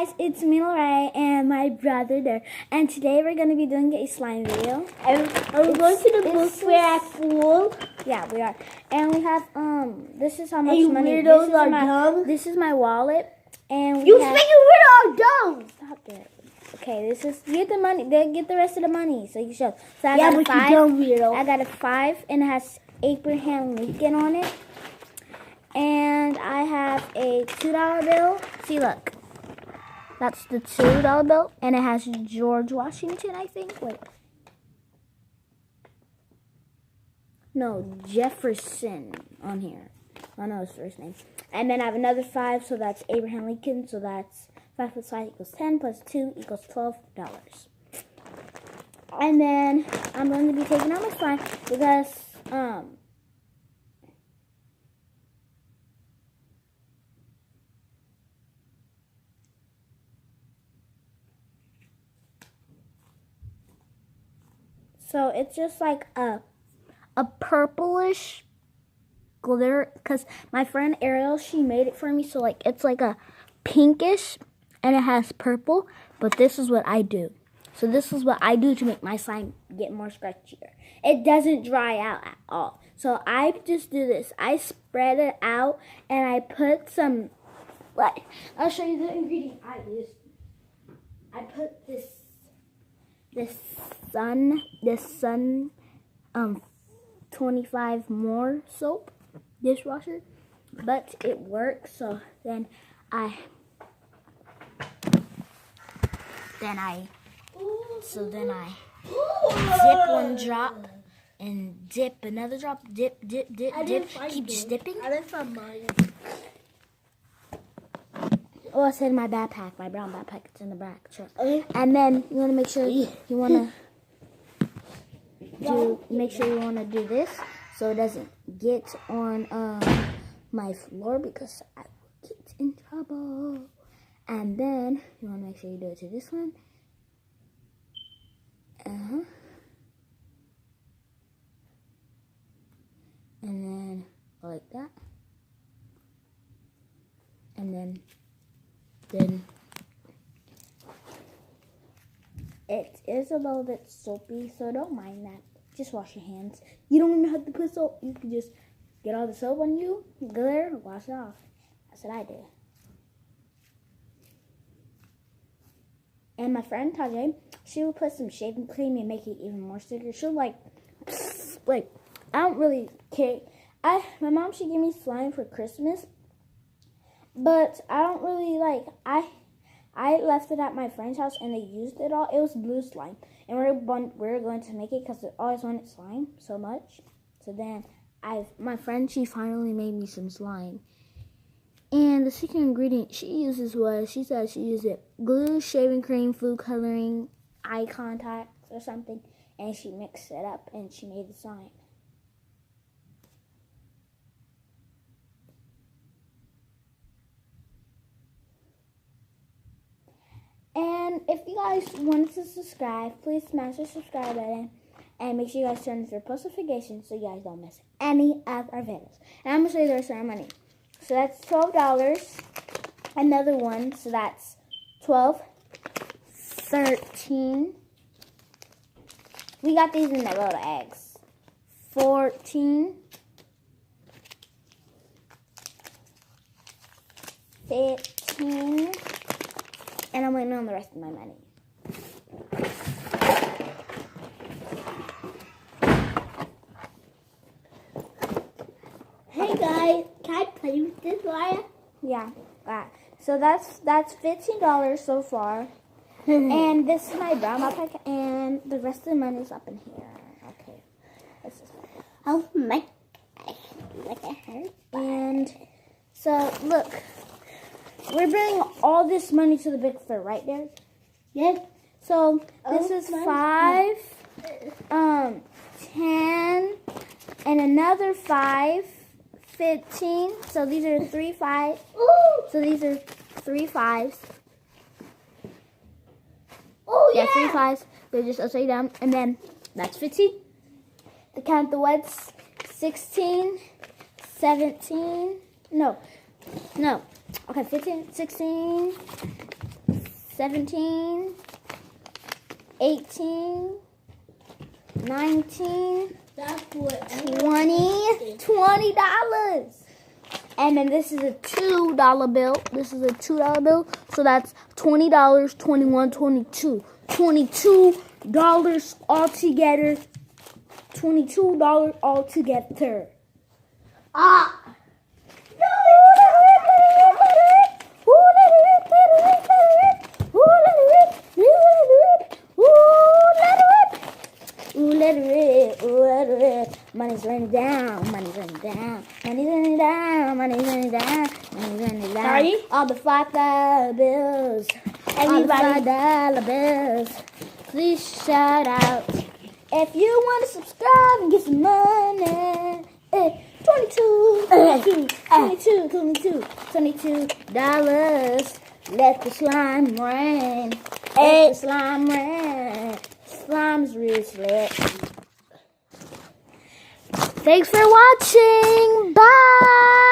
guys, it's me, Lorraine, and my brother there. And today we're going to be doing a slime video. And we're going to the book fair at school. Yeah, we are. And we have, this is how much You money. weirdos are dumb. This is my wallet. And You think you weirdos are dumb. Stop it. Okay, this is, get the money, get the rest of the money. So you show. So I Yeah, got a but 5. you dumb weirdo. I got a 5, and it has Abraham Lincoln on it. And I have a $2 bill. See, look. That's the $2 bill. And it has George Washington, I think. Wait. No, Jefferson on here. I know his first name. And then I have another 5, so that's Abraham Lincoln. So that's 5 plus 5 equals 10 plus 2 equals $12. And then I'm going to be taking out my slime because, so it's just like a purplish glitter, because my friend Ariel, she made it for me, so like it's like a pinkish and it has purple, but this is what I do. So this is what I do to make my slime get more scratchier. It doesn't dry out at all. So I just do this. I spread it out and I put some, like, I'll show you the ingredient I use. I put this sun 25 more soap dishwasher, but it works. So then I dip one drop and dip another drop, dip, keep just dipping. I didn't find mine. Oh, it's in my backpack, my brown backpack. It's in the back. Sure. And then you want to make sure you want to do this so it doesn't get on my floor, because I will get in trouble. And then you want to make sure you do it to this one. And then like that. And then it is a little bit soapy, so don't mind that. Just wash your hands. You don't even have to put soap. You can just get all the soap on you, glitter, wash it off. That's what I do. And my friend Tajay, she will put some shaving cream and make it even more sticker. She'll like, I don't really care. My mom, she gave me slime for Christmas, but I don't really like, I left it at my friend's house and they used it all. It was blue slime. And we're going to make it because I always wanted slime so much. So then my friend, she finally made me some slime. And the secret ingredient she uses she said she used it glue, shaving cream, food coloring, eye contacts or something. And she mixed it up and she made the slime. And if you guys wanted to subscribe, please smash the subscribe button. And make sure you guys turn on your post notifications so you guys don't miss any of our videos. And I'm going to show you the rest of our money. So that's $12. Another one. So that's 12, 13. We got these in the little eggs. 14, 15. And I'm waiting on the rest of my money. Hey guys, can I play with this wire? Yeah. So that's $15 so far. And this is my brown backpack, and the rest of the money is up in here. Okay. Oh my! Like it hurt. And so look. We're bringing all this money to the big fair, right, Derek? Yes. So this is 5, 10, and another 5, 15. So these are 3 5s. So these are 3 5s. Oh yeah. 3 5s. They're just upside down, and then that's 15. To count the ones, 16, 17. No. Okay, 15, 16, 17, 18, 19, That's what 20, $20. And then this is a $2 bill. This is a $2 bill. So that's $20, 21, 22. $22 altogether. $22 altogether. Ah. Ooh, let it rip, ooh, let it rip. Money's raining down, money's raining down, money's raining down, money's raining down, money's raining down. Sorry? All the $5 bills, all the $5 bills. Please shout out if you want to subscribe and get some money. Hey, $22. Let the slime rain. Let the slime rain. Slime's rich lit. Thanks for watching. Bye.